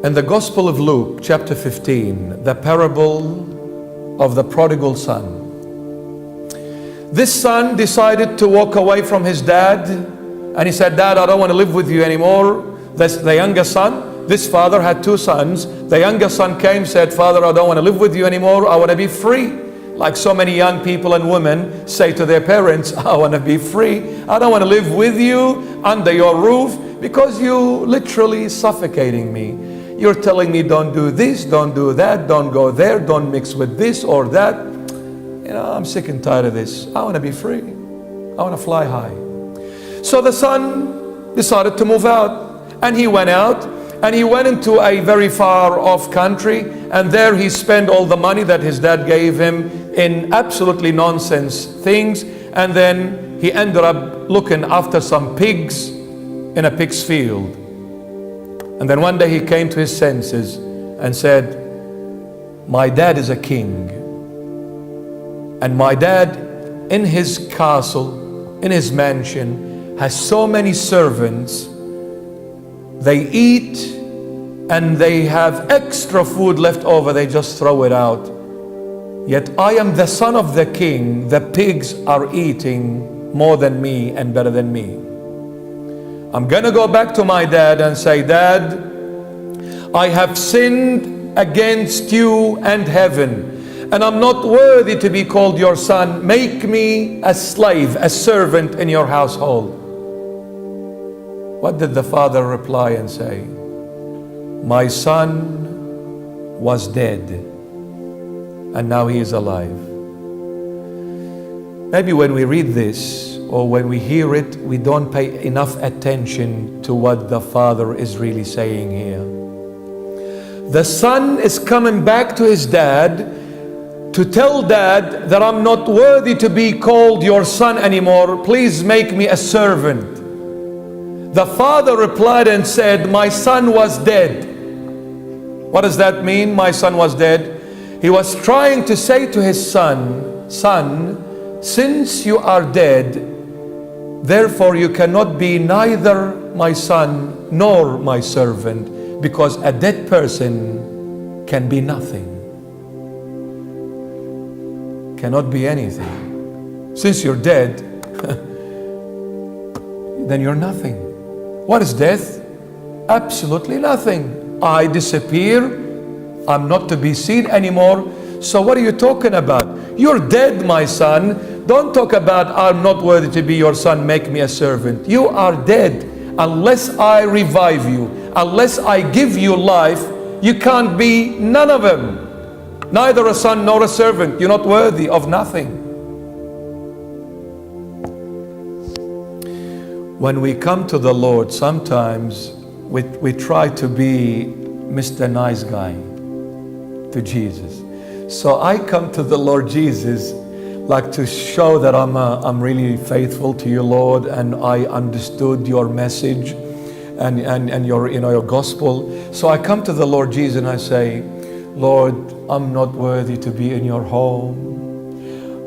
In the Gospel of Luke, chapter 15, the parable of the prodigal son. This son decided to walk away from his dad, and he said, "Dad, I don't want to live with you anymore." The younger son, this father had two sons. The younger son came, said, "Father, I don't want to live with you anymore. I want to be free." Like so many young people and women say to their parents, "I want to be free. I don't want to live with you under your roof because you literally suffocating me. You're telling me don't do this, don't do that, don't go there, don't mix with this or that. I'm sick and tired of this. I want to be free. I want to fly high." So the son decided to move out, and he went out and he went into a very far off country, and there he spent all the money that his dad gave him in absolutely nonsense things, and then he ended up looking after some pigs in a pig's field. And then one day he came to his senses and said, "My dad is a king, and my dad in his castle, in his mansion, has so many servants. They eat and they have extra food left over, they just throw it out. Yet I am the son of the king, the pigs are eating more than me and better than me. I'm gonna go back to my dad and say, Dad, I have sinned against you and heaven, and I'm not worthy to be called your son. Make me a slave, a servant in your household." What did the father reply and say? "My son was dead, and now he is alive." Maybe when we read this or when we hear it, we don't pay enough attention to what the father is really saying here. The son is coming back to his dad to tell dad that I'm not worthy to be called your son anymore. Please make me a servant. The father replied and said, "My son was dead." What does that mean, my son was dead? He was trying to say to his son, "Son, since you are dead, therefore you cannot be neither my son nor my servant, because a dead person can be nothing. Cannot be anything. Since you're dead, then you're nothing." What is death? Absolutely nothing. I disappear. I'm not to be seen anymore. So what are you talking about? You're dead, my son. Don't talk about I'm not worthy to be your son, make me a servant. You are dead. Unless I revive you, unless I give you life, you can't be none of them. Neither a son nor a servant. You're not worthy of nothing. When we come to the Lord, sometimes we try to be Mr. Nice Guy to Jesus. So I come to the Lord Jesus like to show that I'm really faithful to you, Lord, and I understood your message and your gospel. So I come to the Lord Jesus and I say, "Lord, I'm not worthy to be in your home.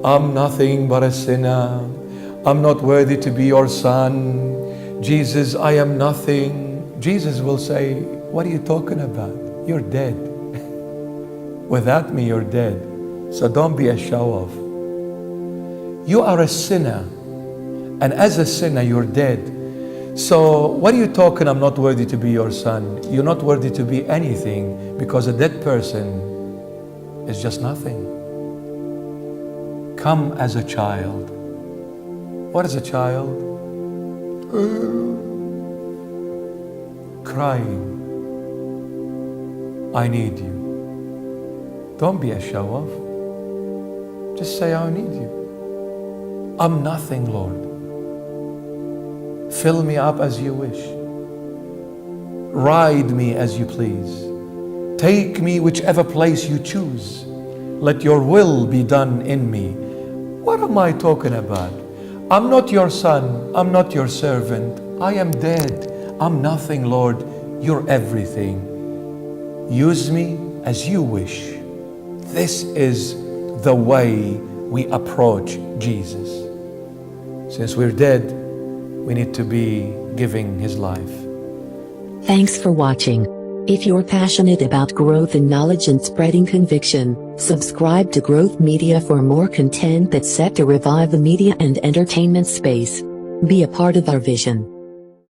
I'm nothing but a sinner. I'm not worthy to be your son. Jesus, I am nothing." Jesus will say, "What are you talking about? You're dead. Without me, you're dead. So don't be a show-off. You are a sinner, and as a sinner, you're dead. So what are you talking, I'm not worthy to be your son? You're not worthy to be anything, because a dead person is just nothing. Come as a child." What is a child? Crying, "I need you." Don't be a show-off. Just say, "I need you. I'm nothing, Lord. Fill me up as you wish. Ride me as you please. Take me whichever place you choose. Let your will be done in me." What am I talking about? I'm not your son. I'm not your servant. I am dead. I'm nothing, Lord. You're everything. Use me as you wish. This is the way we approach Jesus. Since we're dead, we need to be giving His life. Thanks for watching. If you're passionate about growth in knowledge and spreading conviction, subscribe to Growth Media for more content that's set to revive the media and entertainment space. Be a part of our vision.